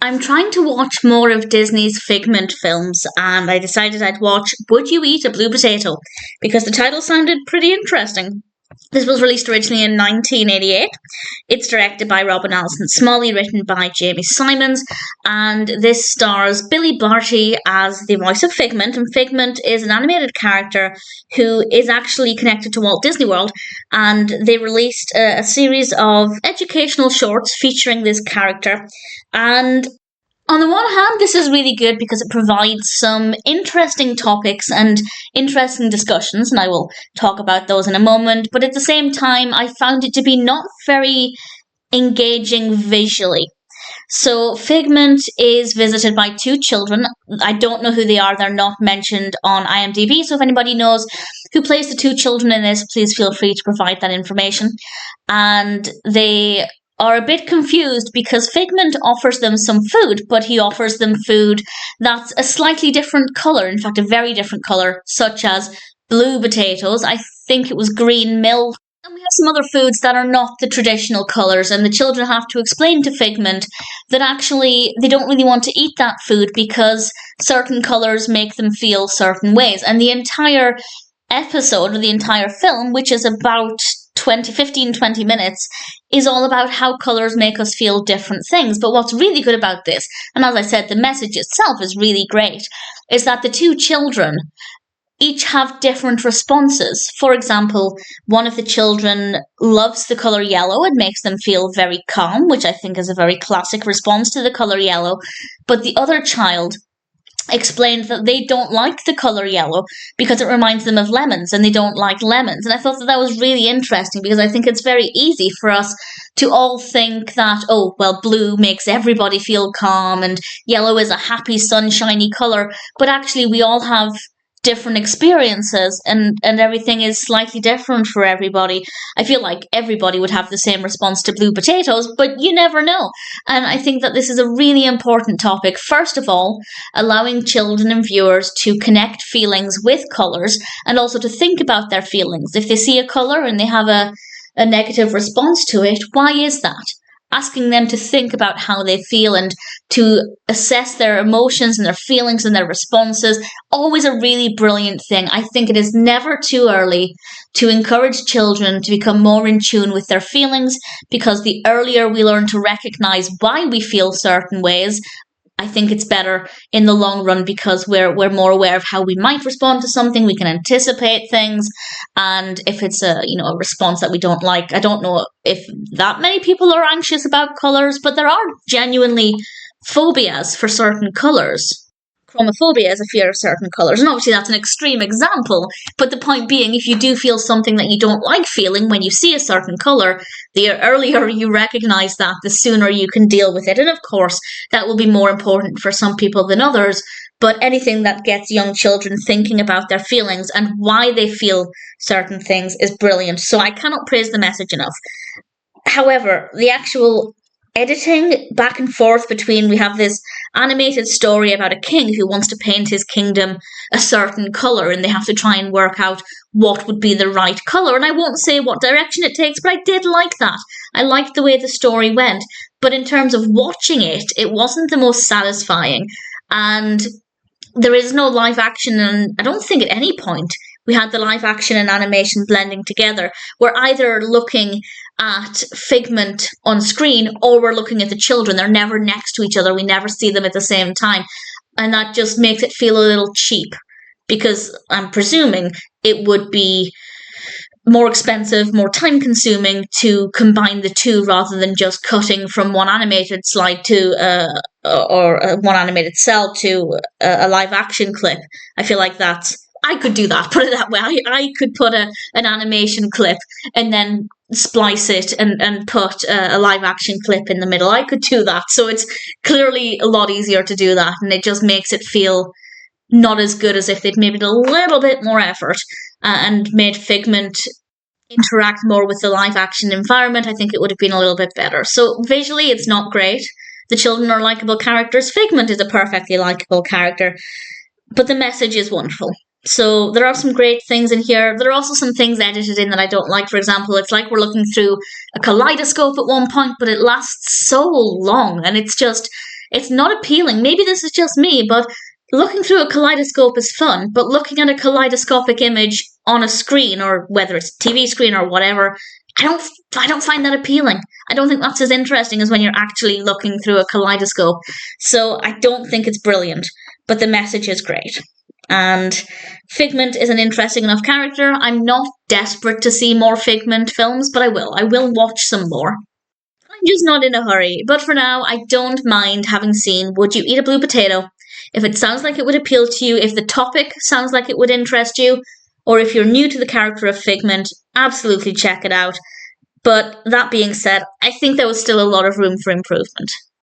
I'm trying to watch more of Disney's Figment films, and I decided I'd watch Would You Eat a Blue Potato? Because the title sounded pretty interesting. This was released originally in 1988. It's directed by Robin Allinson Smalley, written by Jamie Simons, and this stars Billy Barty as the voice of Figment. And Figment is an animated character who is actually connected to Walt Disney World, and they released a series of educational shorts featuring this character. And on the one hand, this is really good because it provides some interesting topics and interesting discussions, and I will talk about those in a moment. But at the same time, I found it to be not very engaging visually. So Figment is visited by two children. I don't know who they are. They're not mentioned on IMDb. So if anybody knows who plays the two children in this, please feel free to provide that information. And they are a bit confused because Figment offers them some food, but he offers them food that's a slightly different colour, in fact a very different colour, such as blue potatoes. I think it was green milk. And we have some other foods that are not the traditional colours, and the children have to explain to Figment that actually they don't really want to eat that food because certain colours make them feel certain ways. And the entire episode, or the entire film, which is about 20 minutes, is all about how colours make us feel different things. But what's really good about this, and as I said, the message itself is really great, is that the two children each have different responses. For example, one of the children loves the colour yellow. It makes them feel very calm, which I think is a very classic response to the colour yellow. But the other child explained that they don't like the colour yellow because it reminds them of lemons, and they don't like lemons. And I thought that that was really interesting because I think it's very easy for us to all think that, oh, well, blue makes everybody feel calm and yellow is a happy, sunshiny colour. But actually, we all have different experiences, and everything is slightly different for everybody. I feel like everybody would have the same response to blue potatoes, but you never know. And I think that this is a really important topic. First of all, allowing children and viewers to connect feelings with colours, and also to think about their feelings. If they see a colour and they have a negative response to it, why is that? Asking them to think about how they feel and to assess their emotions and their feelings and their responses, always a really brilliant thing. I think it is never too early to encourage children to become more in tune with their feelings, because the earlier we learn to recognise why we feel certain ways, I think it's better in the long run, because we're more aware of how we might respond to something. We can anticipate things, and if it's a response that we don't like, I don't know if that many people are anxious about colours, but there are genuinely phobias for certain colours. Chromophobia is a fear of certain colours, and obviously that's an extreme example, but the point being, if you do feel something that you don't like feeling when you see a certain colour, the earlier you recognise that, the sooner you can deal with it. And of course, that will be more important for some people than others, but anything that gets young children thinking about their feelings and why they feel certain things is brilliant. So I cannot praise the message enough. However, the actual editing back and forth between, we have this animated story about a king who wants to paint his kingdom a certain colour, and they have to try and work out what would be the right colour. And I won't say what direction it takes, but I did like that. I liked the way the story went. But in terms of watching it, it wasn't the most satisfying. And there is no live action, and I don't think at any point we had the live action and animation blending together. We're either looking at Figment on screen or we're looking at the children. They're never next to each other. We never see them at the same time. And that just makes it feel a little cheap, because I'm presuming it would be more expensive, more time consuming to combine the two rather than just cutting from one animated slide to one animated cell to a live action clip. I feel like I could do that, put it that way. I could put an animation clip and then splice it and put a live action clip in the middle. I could do that. So it's clearly a lot easier to do that, and it just makes it feel not as good as if they'd made a little bit more effort and made Figment interact more with the live action environment. I think it would have been a little bit better. So visually, it's not great. The children are likable characters. Figment is a perfectly likable character, but the message is wonderful. So there are some great things in here. There are also some things edited in that I don't like. For example, it's like we're looking through a kaleidoscope at one point, but it lasts so long, and it's It's not appealing. Maybe this is just me, but looking through a kaleidoscope is fun, but looking at a kaleidoscopic image on a screen, or whether it's a TV screen or whatever, I don't find that appealing. I don't think that's as interesting as when you're actually looking through a kaleidoscope. So I don't think it's brilliant, but the message is great. And Figment is an interesting enough character. I'm not desperate to see more Figment films, but I will. I will watch some more. I'm just not in a hurry. But for now, I don't mind having seen Would You Eat a Blue Potato? If it sounds like it would appeal to you, if the topic sounds like it would interest you, or if you're new to the character of Figment, absolutely check it out. But that being said, I think there was still a lot of room for improvement.